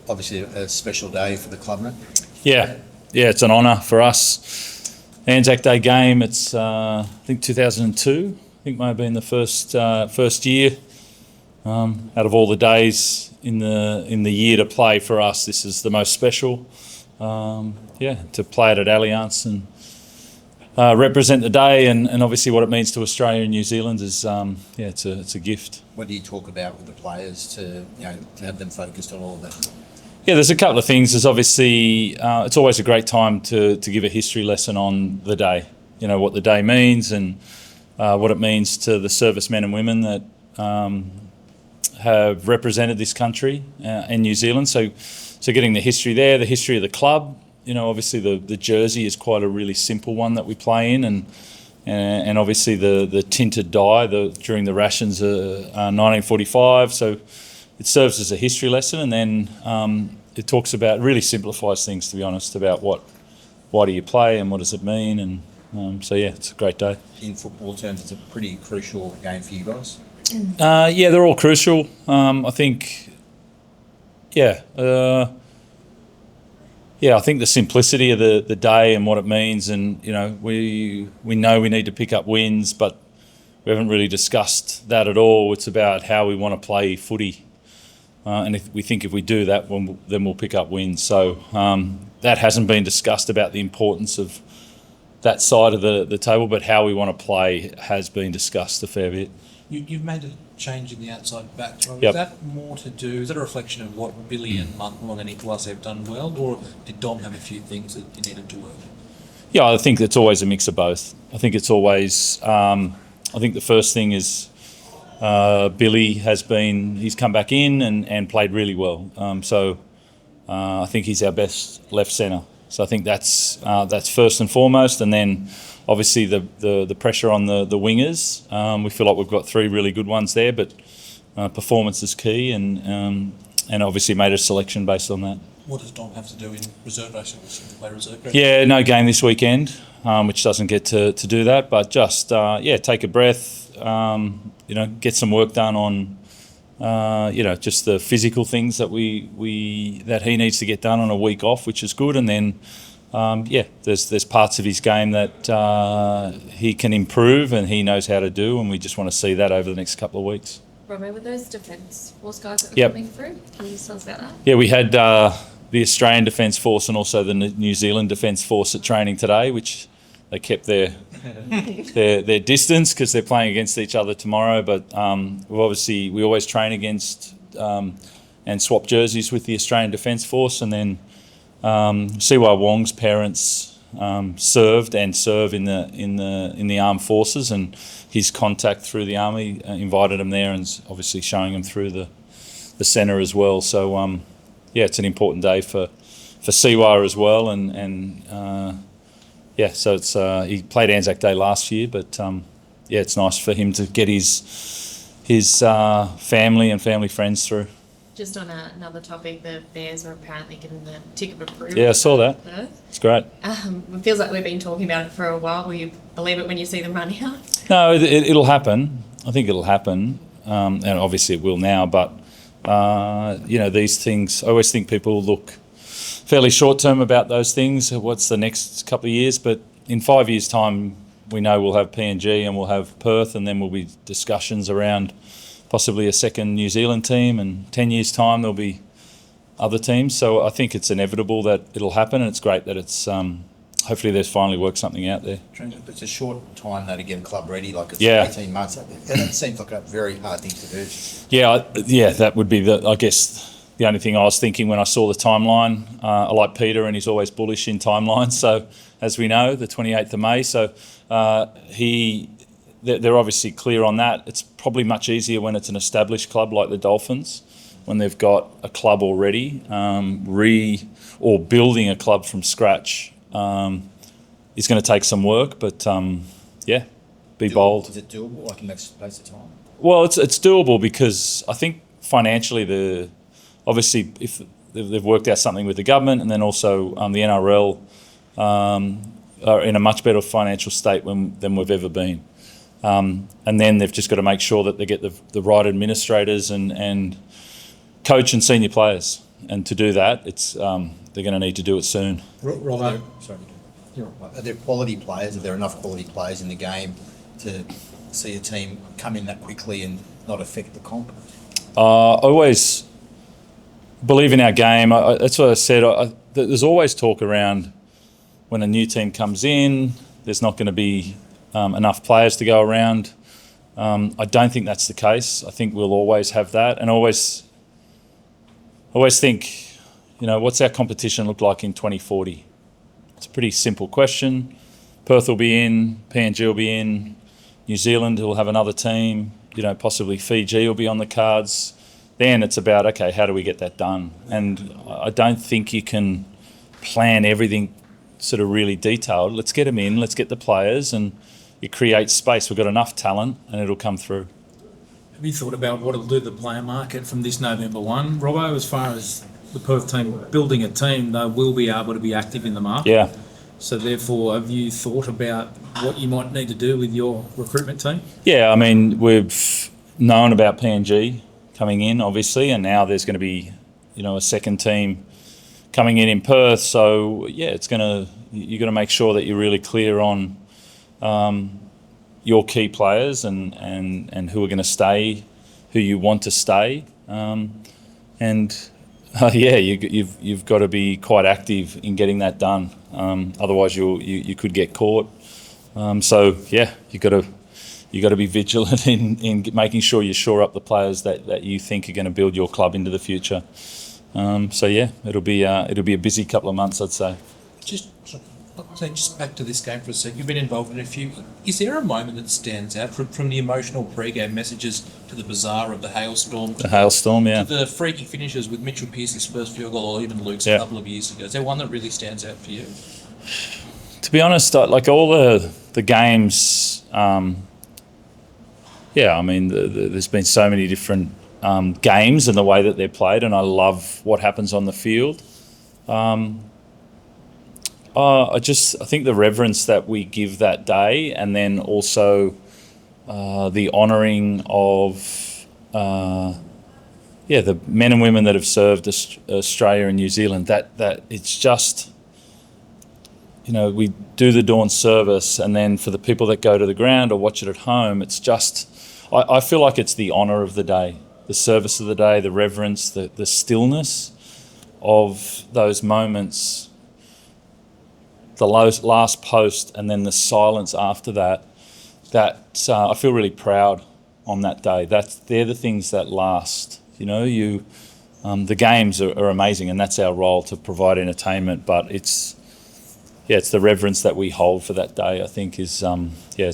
obviously a special day for the club, mate. Yeah, it's an honour for us. ANZAC Day game. It's I think 2002. I think may have been the first year. Out of all the days in the year to play for us, this is the most special. To play it at Allianz and represent the day and obviously what it means to Australia and New Zealand is it's a gift. What do you talk about with the players to have them focused on all of that? Yeah, there's a couple of things. There's obviously it's always a great time to give a history lesson on the day. You know what the day means and what it means to the servicemen and women that have represented this country and New Zealand. So getting the history there, the history of the club. You know, obviously the jersey is quite a really simple one that we play in, and obviously the tinted dye during the rations 1945. So it serves as a history lesson, and then it talks about, really simplifies things, to be honest, about why do you play and what does it mean, and it's a great day. In football terms, it's a pretty crucial game for you guys. They're all crucial. I think. I think the simplicity of the day and what it means, and we know we need to pick up wins, but we haven't really discussed that at all. It's about how we want to play footy, and if we do that, then we'll pick up wins. So that hasn't been discussed, about the importance of that side of the table, but how we want to play has been discussed a fair bit. You've made a change in the outside back. Yep. Is that more to do? Is that a reflection of what Billy and Monk and Nicholas have done well, or did Dom have a few things that you needed to work? Yeah, I think it's always a mix of both. I think it's always. I think the first thing is Billy he's come back in and played really well. I think he's our best left centre. So I think that's first and foremost, and then obviously the pressure on the wingers. We feel like we've got three really good ones there, but performance is key, and obviously made a selection based on that. What does Dom have to do in reserve racing to play reserve racing? Yeah, no game this weekend, which doesn't get to do that, but just take a breath. Get some work done on. Just the physical things that that he needs to get done on a week off, which is good, and then there's parts of his game that he can improve and he knows how to do, and we just want to see that over the next couple of weeks. Robo, with those Defence Force guys that were coming through, can you tell us about that? Yeah, we had the Australian Defence Force and also the New Zealand Defence Force at training today, which they kept their distance because they're playing against each other tomorrow. But we always train against and swap jerseys with the Australian Defence Force, and then Siwa Wong's parents served and serve in the armed forces, and his contact through the army invited him there, and obviously showing him through the centre as well. So it's an important day for Siwa as well, so it's he played ANZAC Day last year, but it's nice for him to get his family and family friends through. Just on another topic, the Bears are apparently given the ticket of approval. Yeah, I saw that. It's great. It feels like we've been talking about it for a while. Will you believe it when you see them run out? No, it'll happen. I think it'll happen, and obviously it will now. But these things, I always think people look fairly short term about those things. What's the next couple of years? But in 5 years' time, we know we'll have PNG and we'll have Perth, and then there'll be discussions around possibly a second New Zealand team, and 10 years' time there'll be other teams. So I think it's inevitable that it'll happen, and it's great that it's hopefully there's finally worked something out there. It's a short time though to get a club ready, like it's 18 months. That seems like a very hard thing to do. Yeah, that would be the only thing I was thinking when I saw the timeline. I like Peter, and he's always bullish in timelines. So, as we know, the 28th of May. So, they're obviously clear on that. It's probably much easier when it's an established club like the Dolphins, when they've got a club already. Or building a club from scratch is going to take some work, but be bold. Is it doable, like in that space of time? Well, it's doable because I think financially obviously, if they've worked out something with the government, and then also the NRL are in a much better financial state than we've ever been. And then they've just got to make sure that they get the right administrators and coach and senior players. and to do that, it's they're going to need to do it soon. Robbo. Sorry. Are there quality players? Are there enough quality players in the game to see a team come in that quickly and not affect the comp? I always believe in our game. That's what I said. There's always talk around when a new team comes in, there's not going to be enough players to go around. I don't think that's the case. I think we'll always have that, and always think, what's our competition look like in 2040? It's a pretty simple question. Perth will be in, PNG will be in, New Zealand will have another team, possibly Fiji will be on the cards. Then it's about, okay, how do we get that done? And I don't think you can plan everything sort of really detailed. Let's get them in, let's get the players, and it creates space. We've got enough talent and it'll come through. Have you thought about what it'll do to the player market from this November 1, Robbo, as far as the Perth team building a team? They will be able to be active in the market. Yeah. So therefore, have you thought about what you might need to do with your recruitment team? Yeah, I mean, we've known about PNG coming in, obviously, and now there's going to be, a second team coming in Perth. So yeah, you're going to make sure that you're really clear on your key players and who are going to stay, who you want to stay, you've got to be quite active in getting that done. Otherwise, you could get caught. You got to be vigilant in making sure you shore up the players that you think are going to build your club into the future. It'll be a busy couple of months, I'd say. Just back to this game for a second. You've been involved in a few. Is there a moment that stands out from the emotional pre-game messages to the bizarre of the hailstorm? The hailstorm, yeah. To the freaky finishes with Mitchell Pearce's first field goal, or even Luke's a couple of years ago. Is there one that really stands out for you? To be honest, like all the games, there's been so many different games and the way that they're played, and I love what happens on the field. I think the reverence that we give that day, and then also the honouring of the men and women that have served Australia and New Zealand. That it's just, we do the dawn service, and then for the people that go to the ground or watch it at home, it's just, I feel like it's the honour of the day, the service of the day, the reverence, the stillness of those moments. The last post and then the silence after that I feel really proud on that day. They're the things that last. The games are amazing, and that's our role, to provide entertainment. But it's the reverence that we hold for that day, I think, is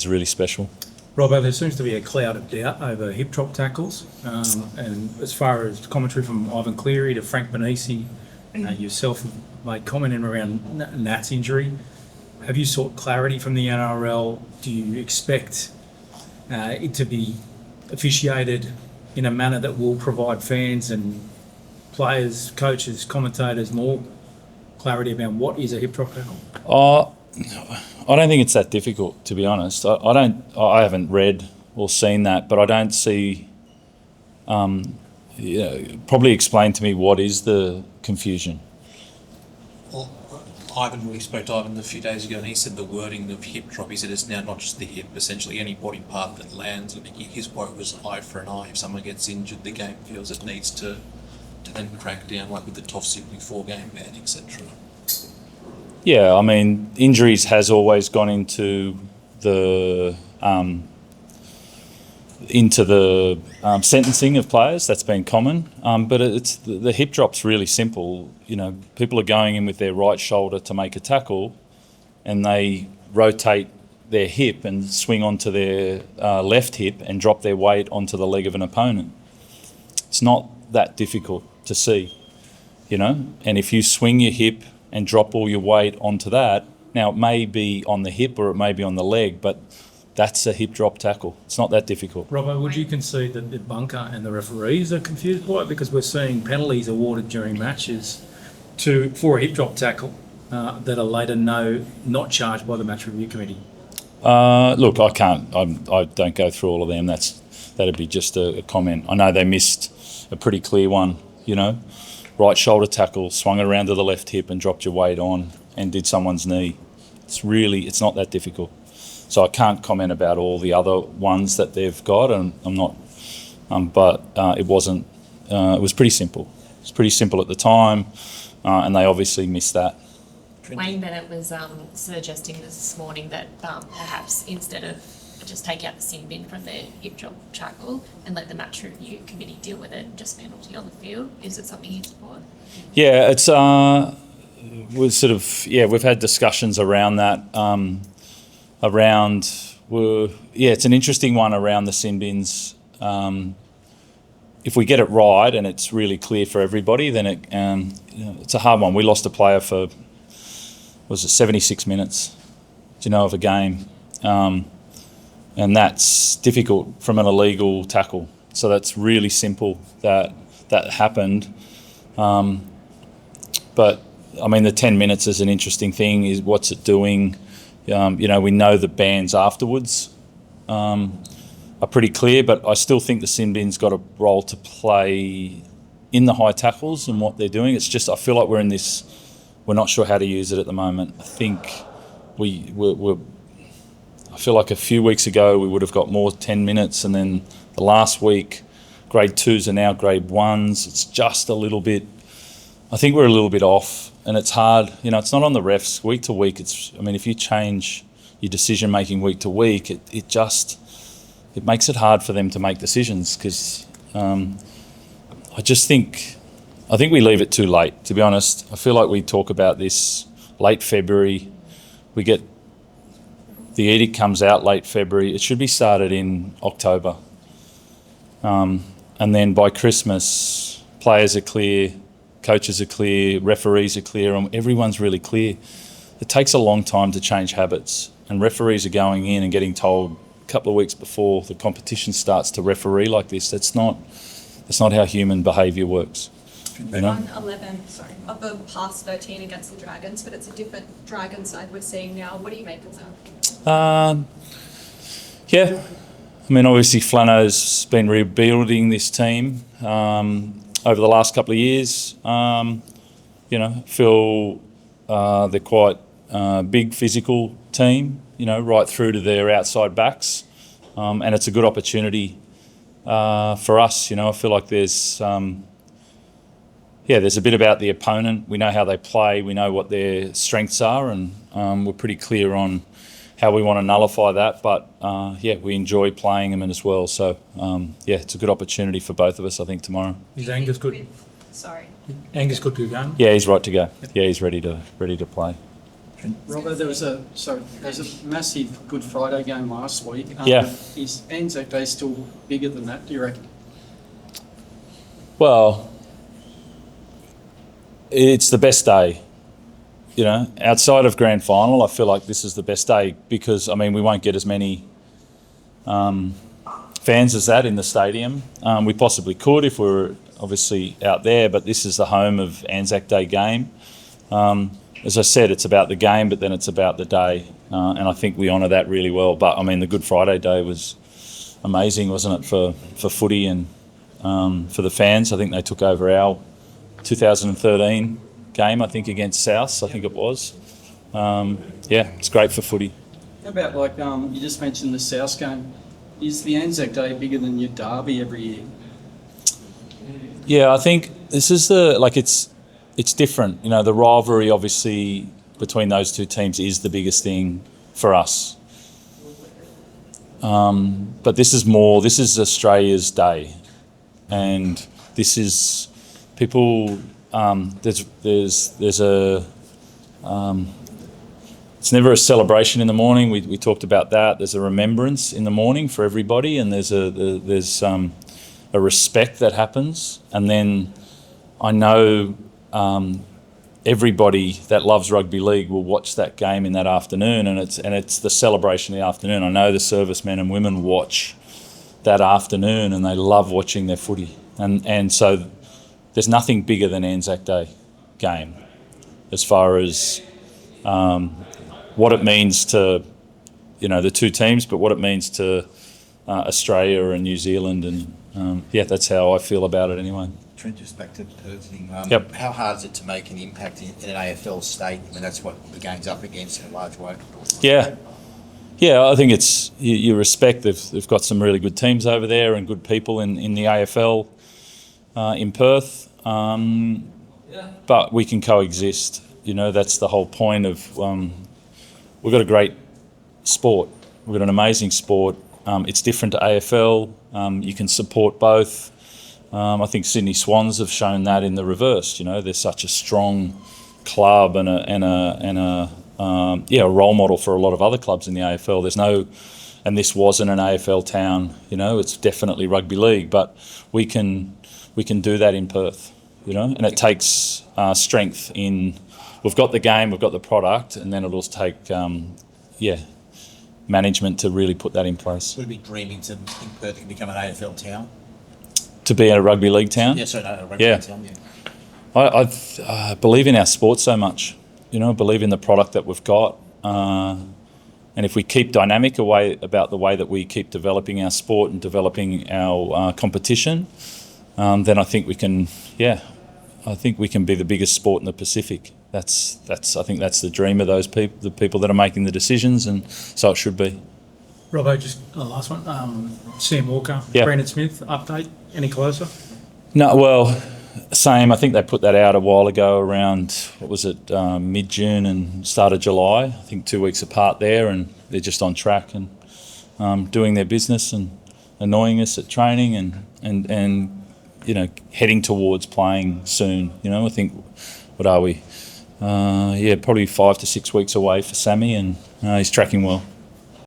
really special. Robbo, there seems to be a cloud of doubt over hip drop tackles, and as far as commentary from Ivan Cleary to Frank Benisi, yourself have made comment in around Nat's injury. Have you sought clarity from the NRL? Do you expect it to be officiated in a manner that will provide fans and players, coaches, commentators more clarity about what is a hip drop tackle? I don't think it's that difficult, to be honest. I haven't read or seen that, but I don't see. Probably explain to me what is the confusion. Well, we spoke to Ivan a few days ago, and he said the wording of hip drop, he said it's now not just the hip, essentially any body part that lands. And his quote was eye for an eye. If someone gets injured, the game feels it needs to then crack down, like with the Toff Sydney 4-game ban, etc. Yeah, I mean, injuries has always gone into the sentencing of players. That's been common, but it's the hip drop's really simple. People are going in with their right shoulder to make a tackle, and they rotate their hip and swing onto their left hip and drop their weight onto the leg of an opponent. It's not that difficult to see, and if you swing your hip and drop all your weight onto that, now it may be on the hip or it may be on the leg, but that's a hip drop tackle. It's not that difficult. Robbo, would you concede that the bunker and the referees are confused by it? Because we're seeing penalties awarded during matches for a hip drop tackle that are later not charged by the match review committee. Look, I can't. I don't go through all of them. That'd be just a comment. I know they missed a pretty clear one. right shoulder tackle, swung it around to the left hip and dropped your weight on and did someone's knee. It's not that difficult. So I can't comment about all the other ones that they've got, and I'm not, but it wasn't, it was pretty simple. It was pretty simple at the time, and they obviously missed that. Wayne Bennett was suggesting this morning that perhaps instead of just take out the sin bin from their hip drop tackle and let the match review committee deal with it, just penalty on the field. Is it something you support? Yeah, it's we're sort of, we've had discussions around that. It's an interesting one around the sin bins. If we get it right and it's really clear for everybody, then it's a hard one. We lost a player for 76 minutes, of a game, and that's difficult from an illegal tackle. So that's really simple that happened. But I mean, the 10 minutes is an interesting thing. Is what's it doing? We know the bans afterwards are pretty clear, but I still think the sin bin's got a role to play in the high tackles and what they're doing. It's just I feel like we're not sure how to use it at the moment. I think I feel like a few weeks ago we would have got more 10 minutes, and then the last week, grade 2s are now grade 1s. It's just a little bit. I think we're a little bit off, and it's hard. It's not on the refs week to week. If you change your decision making week to week, it makes it hard for them to make decisions because I think we leave it too late. To be honest, I feel like we talk about this late February. The edict comes out late February. It should be started in October, and then by Christmas, players are clear. Coaches are clear, referees are clear, and everyone's really clear. It takes a long time to change habits, and referees are going in and getting told a couple of weeks before the competition starts to referee like this. That's not how human behaviour works. On 11, of the past 13 against the Dragons, but it's a different Dragon side we're seeing now. What do you make of that? Obviously Flano's been rebuilding this team over the last couple of years. Feel they're quite a big physical team, right through to their outside backs. And it's a good opportunity for us. I feel like there's a bit about the opponent. We know how they play. We know what their strengths are, and we're pretty clear on how we want to nullify that. But we enjoy playing them as well. So it's a good opportunity for both of us, I think, tomorrow. Is Angus good? Sorry. Angus good to go? Yeah, he's right to go. Yeah, he's ready to play. Robert, there was a massive Good Friday game last week. Is ANZAC Day still bigger than that, do you reckon? Well, it's the best day. Outside of grand final, I feel like this is the best day because, we won't get as many fans as that in the stadium. We possibly could if we were obviously out there, but this is the home of ANZAC Day game. As I said, it's about the game, but then it's about the day, and I think we honour that really well. But, the Good Friday day was amazing, wasn't it, for footy and for the fans. I think they took over our 2013 game, I think, against South, I think it was. It's great for footy. How about, you just mentioned the South game. Is the ANZAC Day bigger than your derby every year? Yeah, I think this is it's different. The rivalry, obviously, between those two teams is the biggest thing for us. But this is Australia's day. And this is people. There's a. It's never a celebration in the morning. We talked about that. There's a remembrance in the morning for everybody, and there's a respect that happens. And then I know everybody that loves rugby league will watch that game in that afternoon, and it's the celebration in the afternoon. I know the servicemen and women watch that afternoon, and they love watching their footy. And so there's nothing bigger than ANZAC Day game as far as what it means to, the two teams, but what it means to Australia and New Zealand. And that's how I feel about it anyway. Trent, just back to the Perth thing. Yep. How hard is it to make an impact in an AFL state? I mean, that's what the game's up against in a large way. Yeah. Yeah, I think it's you respect they've got some really good teams over there and good people in the AFL in Perth, but we can coexist. You know, that's the whole point of we've got a great sport. We've got an amazing sport. It's different to AFL. You can support both. I think Sydney Swans have shown that in the reverse. You know, they're such a strong club and a role model for a lot of other clubs in the AFL. And this wasn't an AFL town. You know, it's definitely rugby league, but we can do that in Perth. You know, and it takes strength in. We've got the game, we've got the product, and then it'll take management to really put that in place. Would it be dreaming to think Perth can become an AFL town? To be a rugby league town? Yes, a rugby Yeah. league town, yeah. I believe in our sport so much. You know, I believe in the product that we've got. And if we keep dynamic about the way that we keep developing our sport and developing our competition, then I think we can, I think we can be the biggest sport in the Pacific. I think that's the dream of those people, the people that are making the decisions, and so it should be. Robbo, just the last one. Sam Walker, Yeah. Brandon Smith, update, any closer? No, well, same. I think they put that out a while ago around, what was it, mid-June and start of July. I think 2 weeks apart there, and they're just on track and doing their business and annoying us at training and you know, heading towards playing soon. You know, I think, what are we? Probably 5 to 6 weeks away for Sammy, and he's tracking well.